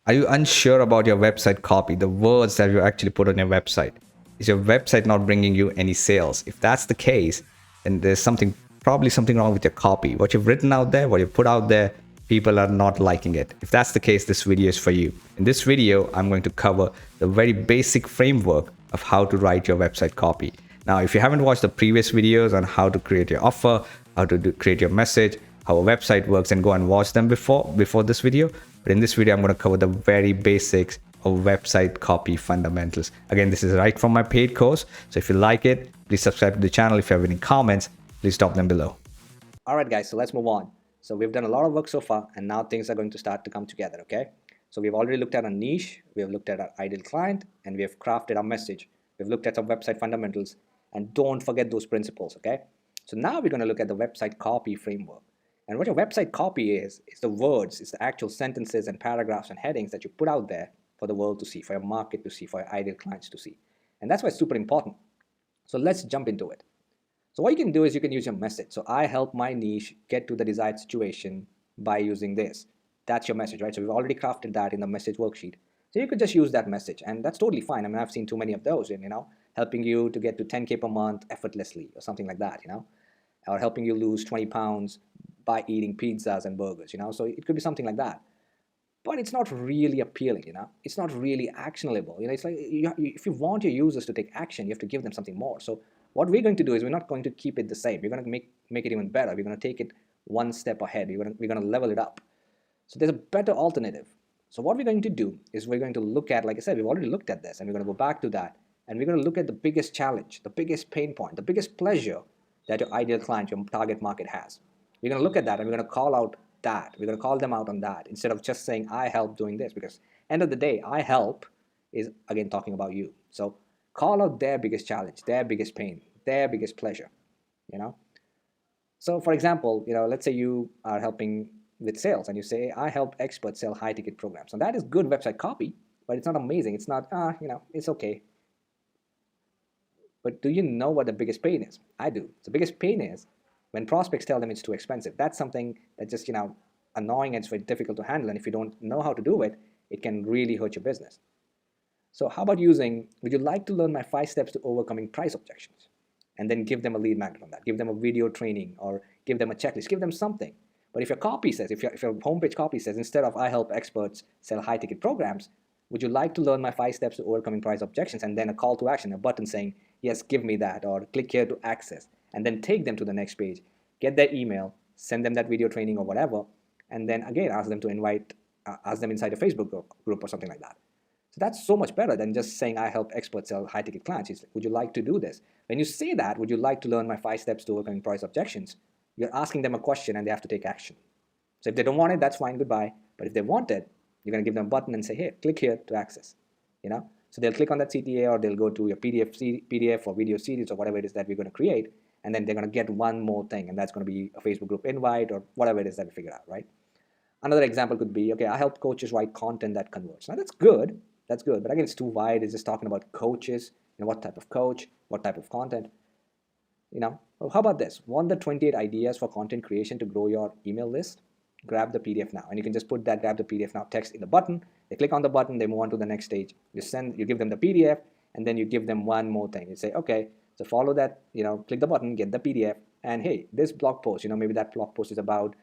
Are you unsure about your website copy, the words that you actually put on your website? Is your website not bringing you any sales? If that's the case, then there's probably something wrong with your copy. What you've written out there, what you put out there, people are not liking it. If that's the case, this video is for you. In this video, I'm going to cover the very basic framework of how to write your website copy. Now, if you haven't watched the previous videos on how to create your offer, how to create your message, how a website works, and go and watch them before this video. But in this video, I'm going to cover the very basics of website copy fundamentals. Again, this is right from my paid course. So if you like it, please subscribe to the channel. If you have any comments, please drop them below. All right, guys, so let's move on. So we've done a lot of work so far, and now things are going to start to come together, okay? So we've already looked at our niche, we have looked at our ideal client, and we have crafted our message. We've looked at some website fundamentals, and don't forget those principles, okay? So now we're going to look at the website copy framework. And what your website copy is the words, it's the actual sentences and paragraphs and headings that you put out there for the world to see, for your market to see, for your ideal clients to see. And that's why it's super important. So let's jump into it. So what you can do is you can use your message. So I help my niche get to the desired situation by using this. That's your message, right? So we've already crafted that in the message worksheet. So you could just use that message, and that's totally fine. I mean, I've seen too many of those, and helping you to get to 10K per month effortlessly or something like that, or helping you lose 20 pounds by eating pizzas and burgers, So it could be something like that. But it's not really appealing, It's not really actionable. It's like if you want your users to take action, you have to give them something more. So what we're going to do is we're not going to keep it the same. We're going to make it even better. We're going to take it one step ahead. We're going to level it up. So there's a better alternative. So what we're going to do is we're going to look at, like I said, we've already looked at this, and we're going to go back to that, and we're going to look at the biggest challenge, the biggest pain point, the biggest pleasure that your ideal client, your target market has. We're going to look at that, and we're going to call out that. We're going to call them out on that instead of just saying, I help doing this, because end of the day, I help is, again, talking about you. So call out their biggest challenge, their biggest pain, their biggest pleasure, So for example, let's say you are helping with sales and you say, I help experts sell high ticket programs. And that is good website copy, but it's not amazing. It's not, it's okay. But do you know what the biggest pain is? I do. The biggest pain is when prospects tell them it's too expensive. That's something that's just, annoying and it's very difficult to handle. And if you don't know how to do it, it can really hurt your business. So how about would you like to learn my 5 steps to overcoming price objections? And then give them a lead magnet on that. Give them a video training or give them a checklist. Give them something. But if your copy says, if your homepage copy says, instead of I help experts sell high ticket programs, would you like to learn my 5 steps to overcoming price objections? And then a call to action, a button saying, yes, give me that, or click here to access, and then take them to the next page, get their email, send them that video training or whatever, and then again ask them inside a Facebook group or something like that. So that's so much better than just saying I help experts sell high ticket clients. It's, would you like to do this? When you say that, would you like to learn my 5 steps to overcoming price objections? You're asking them a question and they have to take action. So if they don't want it, that's fine, goodbye. But if they want it, you're going to give them a button and say, hey, click here to access. So they'll click on that CTA, or they'll go to your PDF or video series or whatever it is that we're going to create, and then they're going to get one more thing, and that's going to be a Facebook group invite or whatever it is that we figure out, right? Another example could be, okay, I help coaches write content that converts. Now that's good, but again, it's too wide. It's just talking about coaches, what type of coach, what type of content. Well, how about this? Want the 28 ideas for content creation to grow your email list? Grab the PDF now, and you can just put that grab the PDF now text in the button. They click on the button, they move on to the next stage. You give them the PDF, and then you give them one more thing. You say, okay, so follow that, click the button, get the PDF, and hey, this blog post, maybe that blog post is about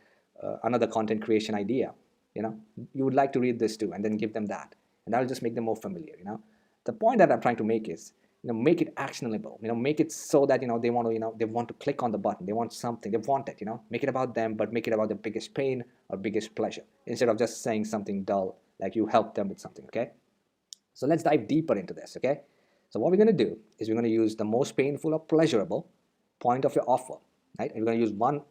another content creation idea. You would like to read this too, and then give them that, and that'll just make them more familiar. The point that I'm trying to make is, make it actionable. Make it so that they want to click on the button. They want something. They want it. Make it about them, but make it about the biggest pain or biggest pleasure instead of just saying something dull like you help them with something. Okay. So let's dive deeper into this. Okay. So what we're going to do is we're going to use the most painful or pleasurable point of your offer, right? And we're going to use one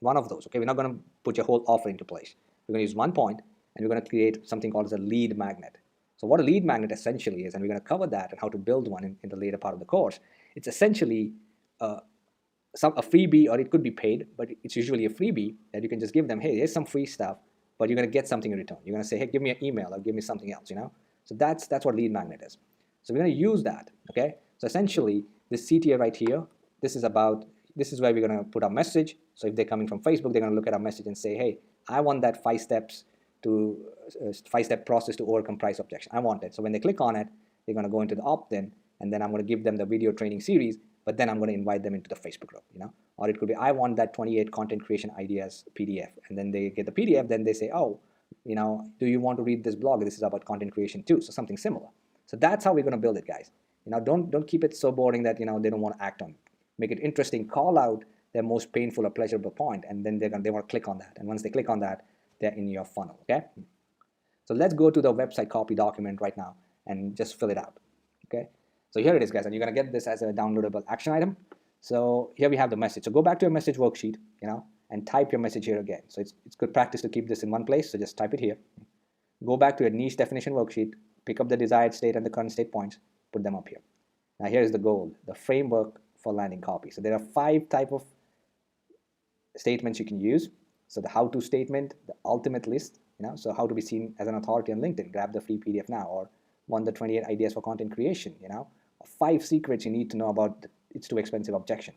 of those. Okay. We're not going to put your whole offer into place. We're going to use one point, and we're going to create something called as a lead magnet. So what a lead magnet essentially is, and we're going to cover that and how to build one in the later part of the course. It's essentially a freebie, or it could be paid, but it's usually a freebie that you can just give them. Hey, here's some free stuff, but you're going to get something in return. You're going to say, hey, give me an email or give me something else. So that's what lead magnet is. So we're going to use that. Okay. So essentially, this CTA right here, this is where we're going to put our message. So if they're coming from Facebook, they're going to look at our message and say, hey, I want that 5 steps to 5-step process to overcome price objection. I want it. So when they click on it, they're going to go into the opt-in, and then I'm going to give them the video training series, but then I'm going to invite them into the Facebook group, or it could be, I want that 28 content creation ideas PDF, and then they get the PDF, then they say, oh, do you want to read this blog? This is about content creation too. So something similar. So that's how we're going to build it, guys. Don't keep it so boring that they don't want to act on it. Make it interesting. Call out their most painful or pleasurable point, and then they want to click on that. And once they click on that, they're in your funnel. Okay. So let's go to the website copy document right now and just fill it out. Okay. So here it is, guys, and you're going to get this as a downloadable action item. So here we have the message. So go back to your message worksheet, and type your message here again. So it's good practice to keep this in one place. So just type it here. Go back to your niche definition worksheet, pick up the desired state and the current state points, put them up here. Now here's the goal, the framework for landing copy. So there are 5 type of statements you can use. So the how-to statement, the ultimate list, so how to be seen as an authority on LinkedIn, grab the free PDF now, or 28 ideas for content creation, or 5 secrets you need to know about it's too expensive objection,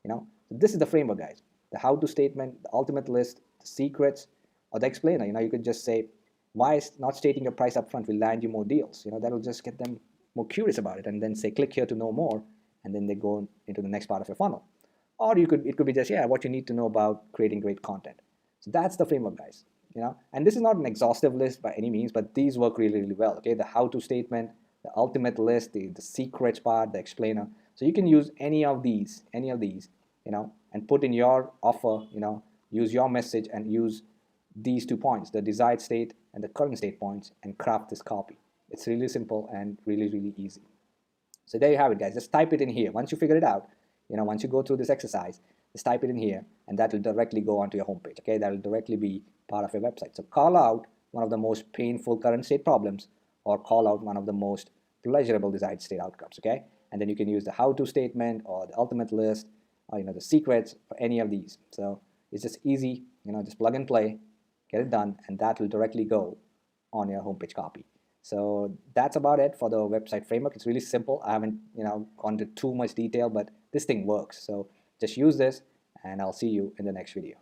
So this is the framework, guys. The how-to statement, the ultimate list, the secrets, or the explainer. You could just say, why is not stating your price up front will land you more deals? That'll just get them more curious about it, and then say, click here to know more, and then they go into the next part of your funnel. Or it could be just, what you need to know about creating great content. So that's the framework, guys. And this is not an exhaustive list by any means, but these work really, really well. Okay, the how-to statement, the ultimate list, the secrets part, the explainer. So you can use any of these, and put in your offer, use your message and use these 2 points, the desired state and the current state points, and craft this copy. It's really simple and really, really easy. So there you have it, guys. Just type it in here. Once you figure it out, once you go through this exercise, just type it in here, and that will directly go onto your homepage. Okay, that will directly be part of your website. So call out one of the most painful current state problems, or call out one of the most pleasurable desired state outcomes. Okay, and then you can use the how-to statement or the ultimate list, or the secrets for any of these. So it's just easy. Just plug and play, get it done, and that will directly go on your homepage copy. So that's about it for the website framework. It's really simple. I haven't gone into too much detail, but this thing works. So just use this, and I'll see you in the next video.